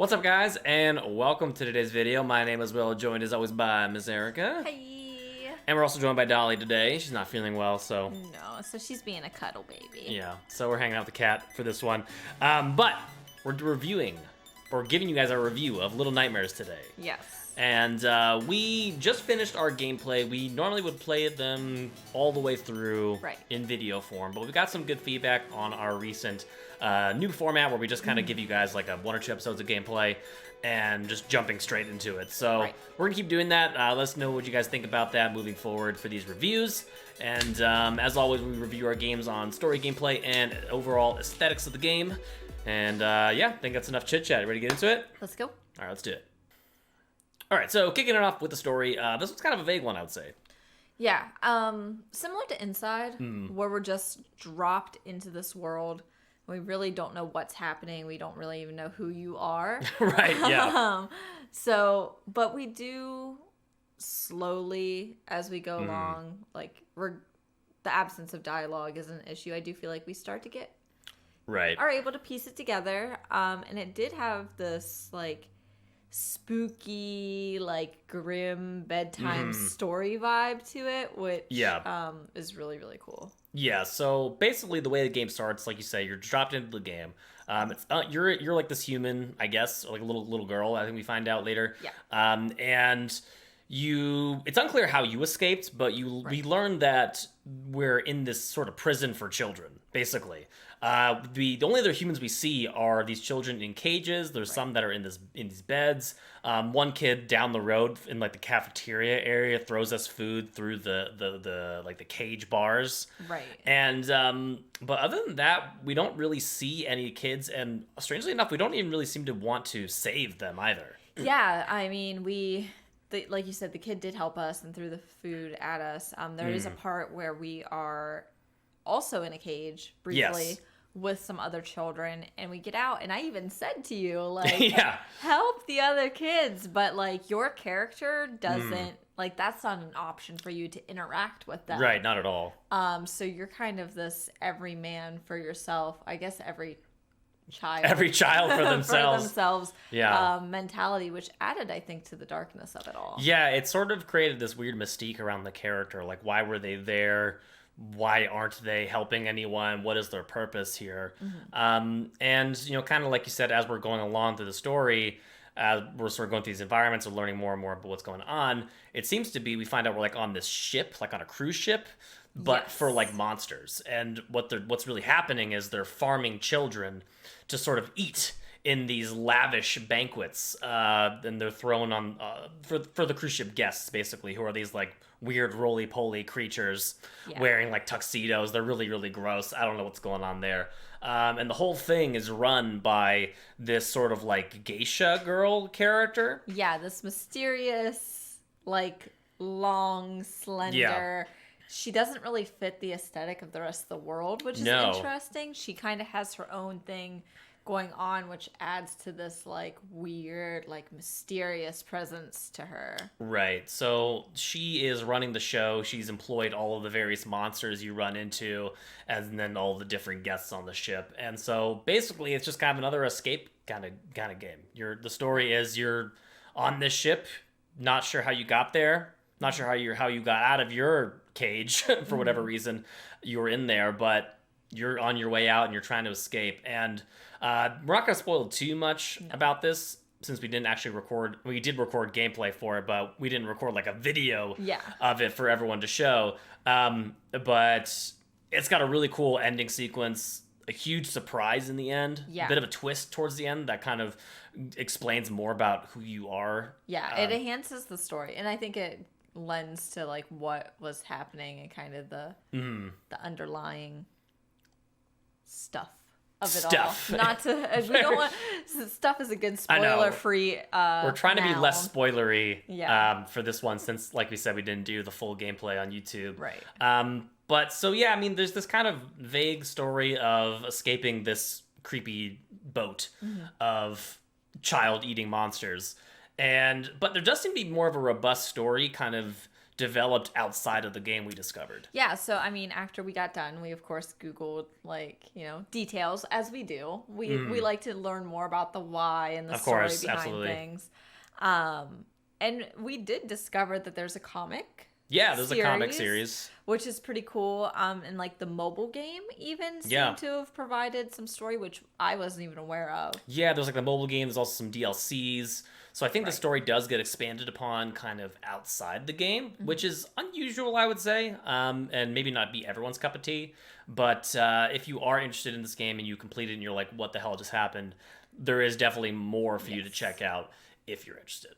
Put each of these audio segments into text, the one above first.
What's up, guys, and welcome to today's video. My name is Will, joined as always by Miss Ayrika. Hey. And we're also joined by Dolly today. She's not feeling well, so... No, so she's being a cuddle baby. Yeah, so we're hanging out with the cat for this one. But we're reviewing, or giving you guys a review of Little Nightmares today. Yes. And we just finished our gameplay. We normally would play them all the way through in video form, but we got some good feedback on our recent new format where we just kind of give you guys like one or two episodes of gameplay and just jumping straight into it. So we're gonna keep doing that. Let us know what you guys think about that moving forward for these reviews. And as always, we review our games on story, gameplay, and overall aesthetics of the game. And yeah, I think that's enough chit chat. Ready to get into it? Let's go. All right, let's do it. All right, so kicking it off with the story, this was kind of a vague one, I would say. Yeah, similar to Inside, where we're just dropped into this world. We really don't know what's happening. We don't really even know who you are. Right, yeah. But we do slowly, as we go along, like, the absence of dialogue is an issue. I do feel like we start to get... are able to piece it together. And it did have this, like... spooky, like grim bedtime story vibe to it, which is really, really cool. Yeah, so basically the way the game starts, like you say, you're dropped into the game. It's you're like this human, I guess, or like a little girl. I think we find out later. Yeah. And it's unclear how you escaped, but we learned that we're in this sort of prison for children, basically. The only other humans we see are these children in cages. There's some that are in these beds. One kid down the road in like the cafeteria area throws us food through the like the cage bars. Right. And but other than that, we don't really see any kids, and strangely enough, we don't even really seem to want to save them either. Yeah, I mean, like you said, the kid did help us and threw the food at us. There is a part where we are also in a cage briefly with some other children, and we get out, and I even said to you, like, help the other kids, but like your character doesn't like, that's not an option for you to interact with them. Right, not at all. So you're kind of this every man for yourself, I guess every child for themselves mentality, which added, I think, to the darkness of it all. Yeah, it sort of created this weird mystique around the character, like why were they there, why aren't they helping anyone, what is their purpose here? And you know, kind of like you said, as we're going along through the story, we're sort of going through these environments and learning more and more about what's going on. It seems to be, we find out we're like on this ship, like on a cruise ship, but for like monsters. And what's really happening is they're farming children to sort of eat in these lavish banquets, and they're thrown on for the cruise ship guests, basically, who are these like weird roly-poly creatures wearing like tuxedos. They're really, really gross. I don't know what's going on there. And the whole thing is run by this sort of like geisha girl character. Yeah, this mysterious, like long, slender... Yeah. She doesn't really fit the aesthetic of the rest of the world, which is interesting. She kind of has her own thing going on, which adds to this like weird, like mysterious presence to her. Right. So she is running the show. She's employed all of the various monsters you run into, and then all the different guests on the ship. And so basically, it's just kind of another escape kind of game. The story is you're on this ship, not sure how you got there, not sure how you got out of your cage for whatever reason you were in there, but you're on your way out and you're trying to escape. And we're not going to spoil too much about this, since we didn't actually record. We did record gameplay for it, but we didn't record like a video of it for everyone to show. But it's got a really cool ending sequence, a huge surprise in the end, a bit of a twist towards the end that kind of explains more about who you are. Yeah, it enhances the story, and I think it lends to like what was happening and kind of the underlying stuff of it all. Not to we don't want stuff is a good spoiler free. We're trying to be less spoilery for this one, since like we said, we didn't do the full gameplay on YouTube. Right. But so yeah, I mean, there's this kind of vague story of escaping this creepy boat of child eating monsters. But there does seem to be more of a robust story kind of developed outside of the game we discovered. Yeah, so I mean, after we got done, we of course Googled details as we do. We like to learn more about the why and the story behind absolutely. things. And we did discover that there's a comic. Yeah, there's a comic series, which is pretty cool. And like the mobile game even seemed to have provided some story, which I wasn't even aware of. Yeah, there's like the mobile game. There's also some DLCs. So I think the story does get expanded upon kind of outside the game, which is unusual, I would say, and maybe not be everyone's cup of tea. But if you are interested in this game and you complete it and you're like, what the hell just happened? There is definitely more for you to check out if you're interested.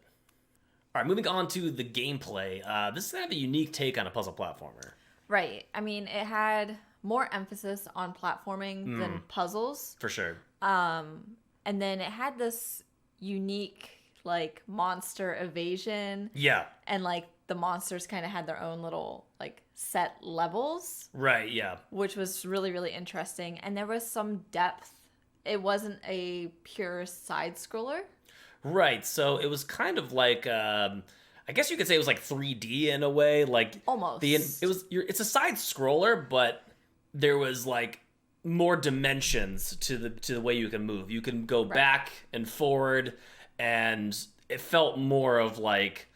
All right, moving on to the gameplay. This is kind of a unique take on a puzzle platformer. Right. I mean, it had more emphasis on platforming than puzzles. For sure. And then it had this unique, like, monster evasion. Yeah. And, like, the monsters kind of had their own little, like, set levels. Right, yeah. Which was really, really interesting. And there was some depth. It wasn't a pure side-scroller. Right, so it was kind of like, I guess you could say it was like 3D in a way, like almost. It's a side scroller, but there was like more dimensions to the way you can move. You can go back and forward, and it felt more of like,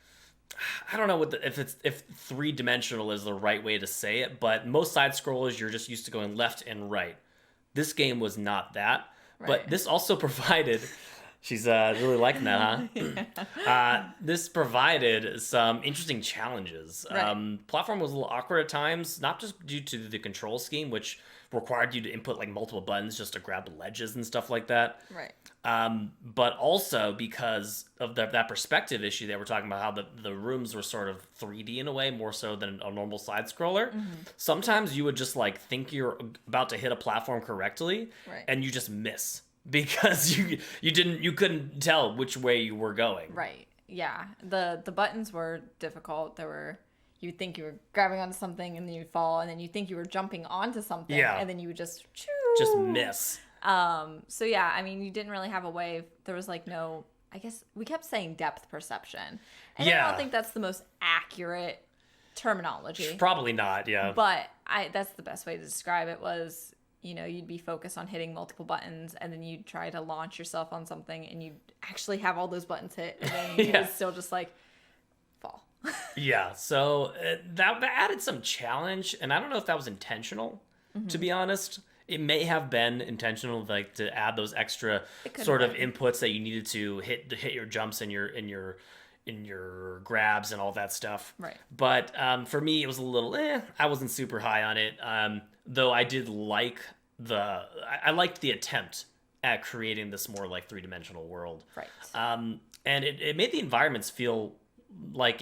I don't know if 3-dimensional is the right way to say it, but most side scrollers you're just used to going left and right. This game was not that, but this also provided. She's really liking that, huh? This provided some interesting challenges. Platform was a little awkward at times, not just due to the control scheme, which required you to input like multiple buttons just to grab ledges and stuff like that. Right. But also because of that perspective issue that we're talking about, how the rooms were sort of 3D in a way, more so than a normal side scroller. Mm-hmm. Sometimes you would just like think you're about to hit a platform correctly, and you just miss. Because you couldn't tell which way you were going. Right. Yeah. The buttons were difficult. You'd think you were grabbing onto something and then you'd fall, and then you'd think you were jumping onto something, and then you would just miss. So yeah, I mean, you didn't really have a way. There was like no. I guess we kept saying depth perception, and I don't think that's the most accurate terminology. Probably not. Yeah. But that's the best way to describe it was. You'd be focused on hitting multiple buttons, and then you'd try to launch yourself on something, and you'd actually have all those buttons hit, and then you'd still just like fall. Yeah, so that added some challenge, and I don't know if that was intentional, to be honest. It may have been intentional, like to add those extra sort of inputs that you needed to hit your jumps and your grabs and all that stuff. Right. But for me, it was a little, I wasn't super high on it. Though I did like I liked the attempt at creating this more like 3-dimensional world. Right. And it made the environments feel like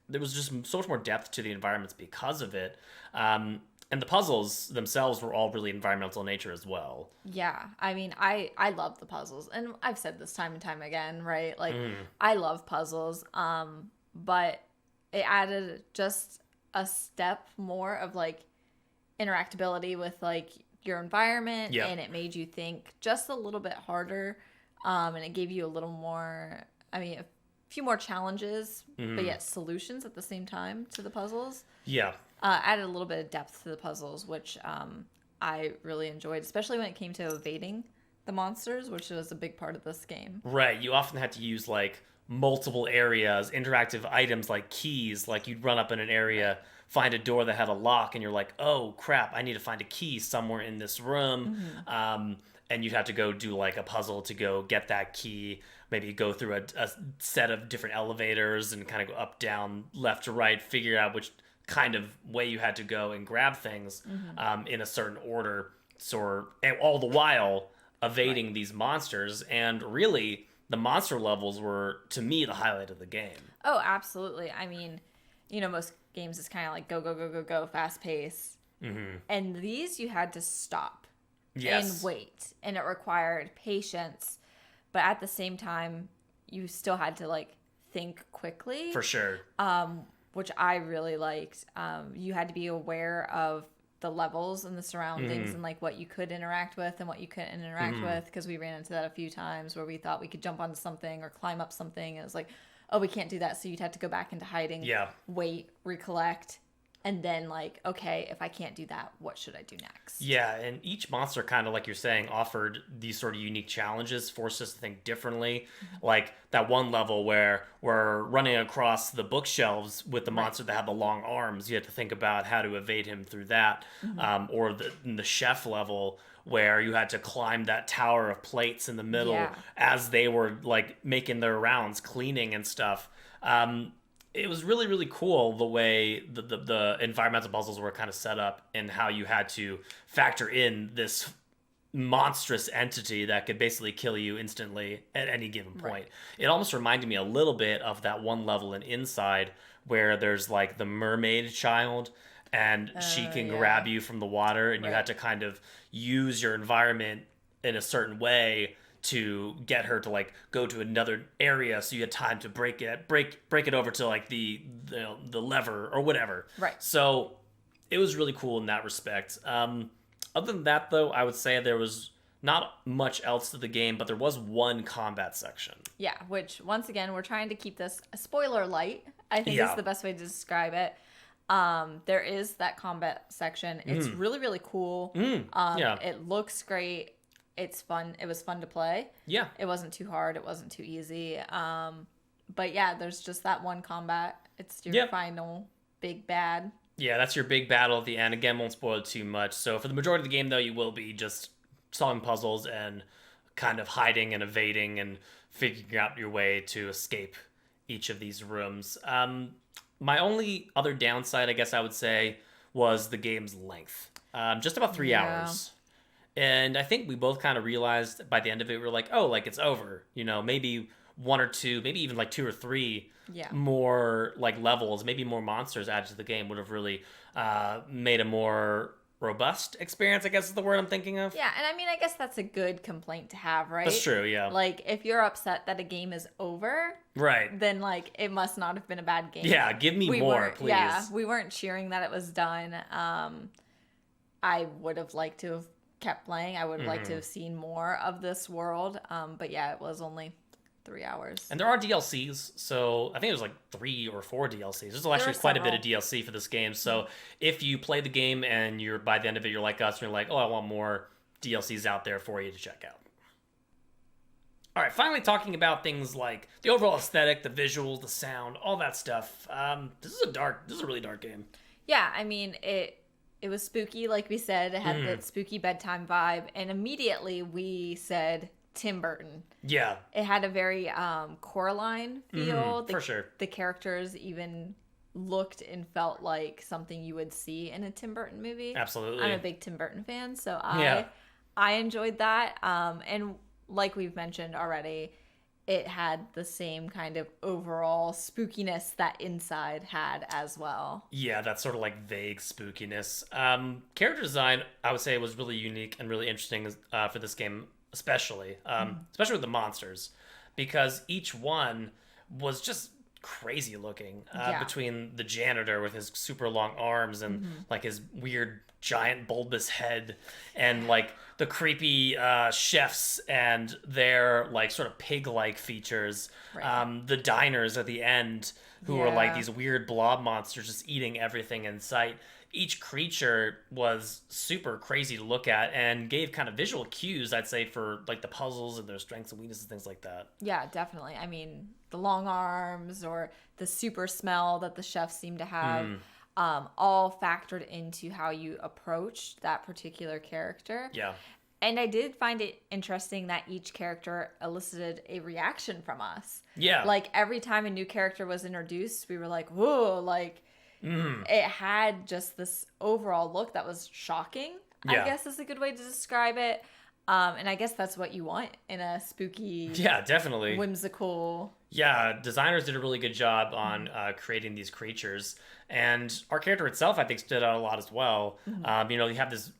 there was just so much more depth to the environments because of it. And the puzzles themselves were all really environmental in nature as well. Yeah. I mean, I love the puzzles. And I've said this time and time again, right? Like, I love puzzles. But it added just a step more of, like, interactability with, like, your environment. Yep. And it made you think just a little bit harder. And it gave you a little more, a few more challenges, but yet solutions at the same time to the puzzles. Yeah. Added a little bit of depth to the puzzles, which I really enjoyed, especially when it came to evading the monsters, which was a big part of this game. Right. You often had to use like multiple areas, interactive items like keys. Like you'd run up in an area, find a door that had a lock, and you're like, oh crap, I need to find a key somewhere in this room. And you'd have to go do like a puzzle to go get that key, maybe go through a set of different elevators and kind of go up, down, left to right, figure out which kind of way you had to go and grab things in a certain order. And all the while evading these monsters. And really, the monster levels were, to me, the highlight of the game. Oh, absolutely. I mean, most games is kind of like go, go, go, go, go, fast pace. And these you had to stop. Yes. And wait. And it required patience. But at the same time, you still had to, like, think quickly. For sure. Which I really liked. You had to be aware of the levels and the surroundings and, like, what you could interact with and what you couldn't interact with. Because we ran into that a few times where we thought we could jump onto something or climb up something. And it was like, oh, we can't do that. So you'd have to go back into hiding, wait, recollect. And then, like, okay, if I can't do that, what should I do next? Yeah, and each monster kind of, like you're saying, offered these sort of unique challenges, forced us to think differently. Like that one level where we're running across the bookshelves with the monster that had the long arms. You had to think about how to evade him through that. Or the chef level where you had to climb that tower of plates in the middle as they were, like, making their rounds, cleaning and stuff. It was really, really cool the way the environmental puzzles were kind of set up and how you had to factor in this monstrous entity that could basically kill you instantly at any given point. It almost reminded me a little bit of that one level in Inside where there's like the mermaid child and she can grab you from the water and you had to kind of use your environment in a certain way to get her to like go to another area, so you had time to break it over to like the lever or whatever. Right. So it was really cool in that respect. Other than that, though, I would say there was not much else to the game, but there was one combat section. Yeah, which once again we're trying to keep this a spoiler light. I think is the best way to describe it. There is that combat section. It's really, really cool. It looks great. It's fun. It was fun to play. Yeah. It wasn't too hard. It wasn't too easy. But yeah, there's just that one combat. It's your final big bad. Yeah, that's your big battle at the end. Again, won't spoil it too much. So for the majority of the game, though, you will be just solving puzzles and kind of hiding and evading and figuring out your way to escape each of these rooms. My only other downside, I guess I would say, was the game's length. Just about 3 hours. And I think we both kind of realized by the end of it, we were like, oh, like it's over. You know, maybe one or two, maybe even like 2 or 3 more like levels, maybe more monsters added to the game would have really made a more robust experience, I guess is the word I'm thinking of. Yeah, and I mean, I guess that's a good complaint to have, right? That's true, yeah. Like, if you're upset that a game is over, then like it must not have been a bad game. Yeah, give me more, please. Yeah, we weren't cheering that it was done. I would have liked to have kept playing. I would have liked to have seen more of this world. But yeah, it was only 3 hours. And there are DLCs, so I think it was like 3 or 4 DLCs. There's actually quite a bit of DLC for this game. So if you play the game and you're by the end of it, you're like us, and you're like, oh, I want more DLCs out there for you to check out. All right, finally talking about things like the overall aesthetic, the visuals, the sound, all that stuff. This is a really dark game. Yeah, I mean, it was spooky, like we said. It had that spooky bedtime vibe. And immediately we said Tim Burton. Yeah. It had a very Coraline feel. For sure. The characters even looked and felt like something you would see in a Tim Burton movie. Absolutely. I'm a big Tim Burton fan, so I enjoyed that. And like we've mentioned already, it had the same kind of overall spookiness that Inside had as well. Yeah, that sort of like vague spookiness. Character design, I would say, was really unique and really interesting for this game, especially with the monsters, because each one was just crazy looking. Between the janitor with his super long arms and like his weird giant bulbous head, and like the creepy chefs and their like sort of pig-like features, the diners at the end who were like these weird blob monsters just eating everything in sight. Each creature was super crazy to look at and gave kind of visual cues, I'd say, for like the puzzles and their strengths and weaknesses and things like that. Yeah, definitely. I mean, the long arms or the super smell that the chefs seem to have, all factored into how you approached that particular character. Yeah. And I did find it interesting that each character elicited a reaction from us. Yeah. Like every time a new character was introduced, we were like, whoa, like it had just this overall look that was shocking, I guess is a good way to describe it. And I guess that's what you want in a spooky, definitely whimsical. Yeah, designers did a really good job on creating these creatures. And our character itself, I think, stood out a lot as well. You know, you have this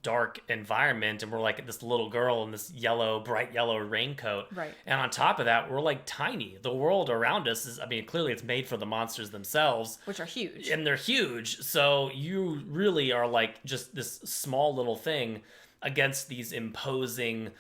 dark environment and we're like this little girl in this bright yellow raincoat. Right. And on top of that, we're like tiny. The world around us is, I mean, clearly it's made for the monsters themselves. Which are huge. And they're huge. So you really are like just this small little thing against these imposing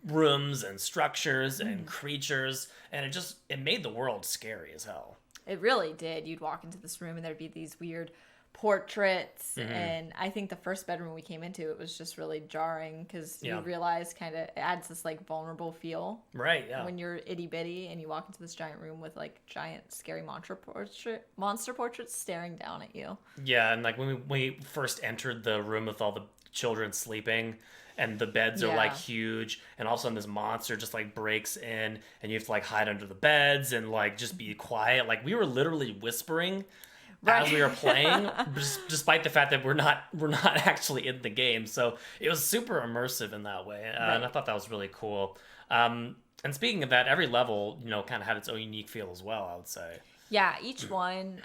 rooms and structures and creatures, and it made the world scary as hell. It really did. You'd walk into this room and there'd be these weird portraits, and I think the first bedroom we came into, it was just really jarring because you realize kind of it adds this like vulnerable feel, right? Yeah, when you're itty bitty and you walk into this giant room with like giant scary monster portraits staring down at you. Yeah, and like when we first entered the room with all the children sleeping, and the beds are like huge, and all of a sudden this monster just like breaks in, and you have to like hide under the beds and like just be quiet. Like we were literally whispering as we were playing, despite the fact that we're not actually in the game. So it was super immersive in that way, and I thought that was really cool. And speaking of that, every level, kind of had its own unique feel as well, I would say. Yeah, each one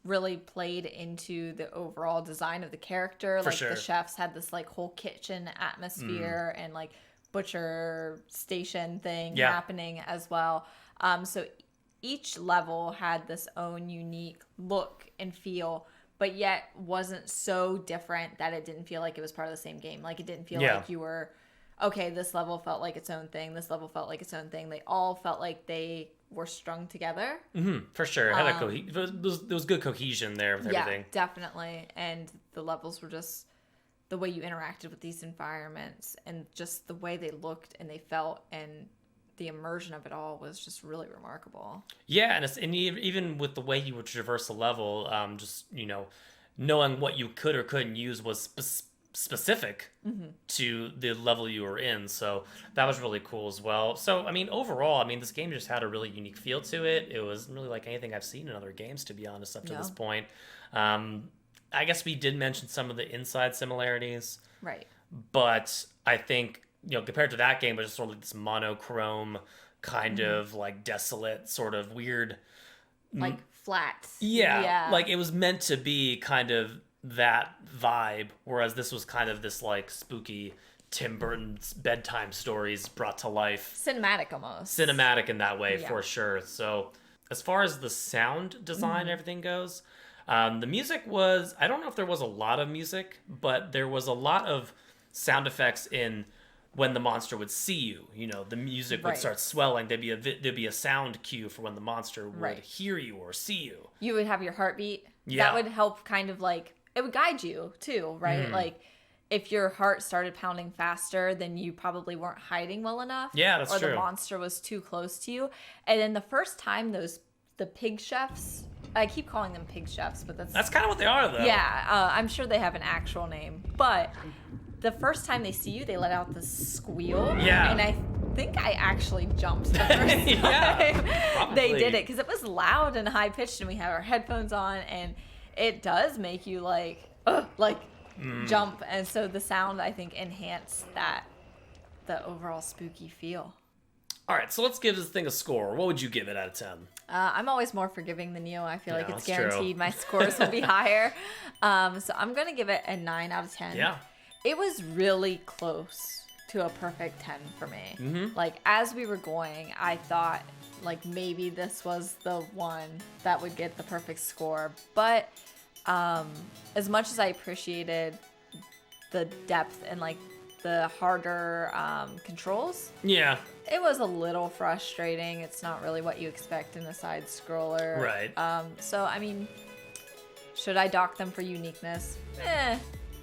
really played into the overall design of the character. For like sure. The chefs had this like whole kitchen atmosphere and like butcher station thing happening as well. So each level had this own unique look and feel, but yet wasn't so different that it didn't feel like it was part of the same game. Like it didn't feel like you were, okay, this level felt like its own thing, this level felt like its own thing. They all felt like they were strung together. For sure. It had there was good cohesion there with everything. Yeah, definitely. And the levels were just the way you interacted with these environments and just the way they looked and they felt, and the immersion of it all was just really remarkable. Yeah, and even with the way you would traverse a level, just knowing what you could or couldn't use was specific to the level you were in, so that was really cool as well. So I mean, overall, this game just had a really unique feel to it. It wasn't really like anything I've seen in other games, to be honest, up to this point. I guess we did mention some of the inside similarities, right? But I think compared to that game, it was just sort of like this monochrome kind of like desolate, sort of weird, like flat. Yeah, like it was meant to be kind of that vibe, whereas this was kind of this like spooky Tim Burton's bedtime stories brought to life. Cinematic in that way, for sure. So as far as the sound design and everything goes, the music was, I don't know if there was a lot of music, but there was a lot of sound effects in when the monster would see you. The music would start swelling. There'd be a sound cue for when the monster would hear you or see you. You would have your heartbeat. Yeah. That would help kind of like, it would guide you too, right? Like if your heart started pounding faster, then you probably weren't hiding well enough. Yeah, that's true. Or the monster was too close to you. And then the first time the pig chefs, I keep calling them pig chefs, but that's kind of what they are, though. Yeah, I'm sure they have an actual name. But the first time they see you, they let out this squeal. Yeah. And I think I actually jumped the first time they did it, because it was loud and high pitched, and we had our headphones on, and it does make you jump. And so the sound, I think, enhanced the overall spooky feel. All right, so let's give this thing a score. What would you give it out of 10? I'm always more forgiving than you. I feel like it's guaranteed my scores will be higher. So I'm going to give it a 9 out of 10. Yeah. It was really close to a perfect 10 for me. Like, as we were going, I thought, like, maybe this was the one that would get the perfect score. But as much as I appreciated the depth and, like, the harder controls, it was a little frustrating. It's not really what you expect in a side scroller, right? So I mean, should I dock them for uniqueness?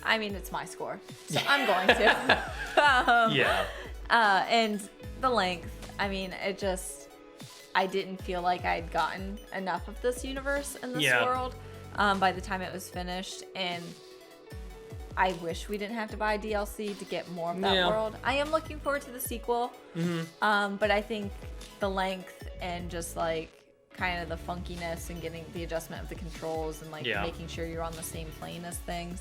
It's my score, so I'm going to. And the length, I didn't feel like I'd gotten enough of this universe in this world by the time it was finished, and I wish we didn't have to buy DLC to get more of that world. I am looking forward to the sequel, but I think the length and just like kind of the funkiness and getting the adjustment of the controls and like making sure you're on the same plane as things,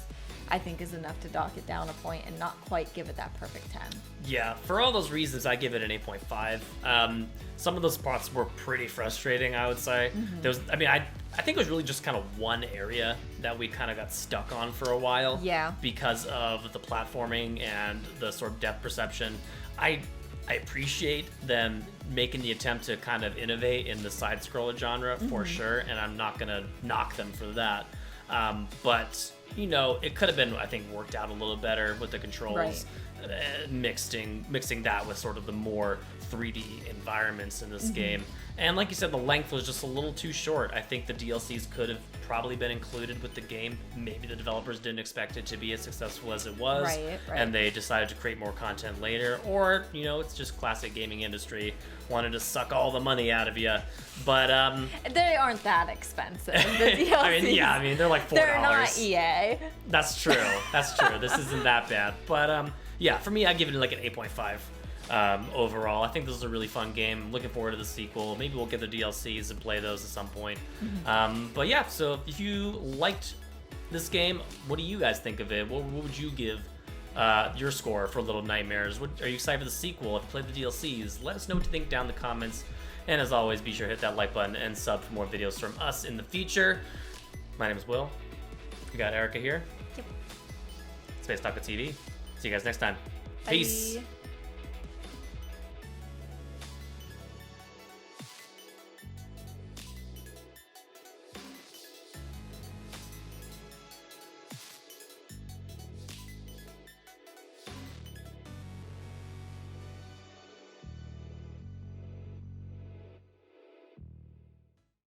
I think is enough to dock it down a point and not quite give it that perfect 10. Yeah, for all those reasons, I give it an 8.5. Some of those spots were pretty frustrating, I would say. There was, I think it was really just kind of one area that we kind of got stuck on for a while. Yeah. Because of the platforming and the sort of depth perception. I appreciate them making the attempt to kind of innovate in the side-scroller genre for sure, and I'm not going to knock them for that. But, it could have been, I think, worked out a little better with the controls. mixing that with sort of the more 3D environments in this game. And like you said, the length was just a little too short. I think the DLCs could have probably been included with the game. Maybe the developers didn't expect it to be as successful as it was, Right. and they decided to create more content later. Or, it's just classic gaming industry, wanted to suck all the money out of you. But they aren't that expensive. The DLCs. I mean, they're like $4. They're not EA. That's true. This isn't that bad. But for me, I give it like an 8.5. Overall, I think this is a really fun game. I'm looking forward to the sequel. Maybe we'll get the DLCs and play those at some point. But yeah, so if you liked this game, what do you guys think of it? What would you give your score for Little Nightmares? Are you excited for the sequel? If you played the DLCs, let us know what you think down in the comments. And as always, be sure to hit that like button and sub for more videos from us in the future. My name is Will. We got Ayrika here. Yep. Space Taco TV. See you guys next time. Peace. Bye.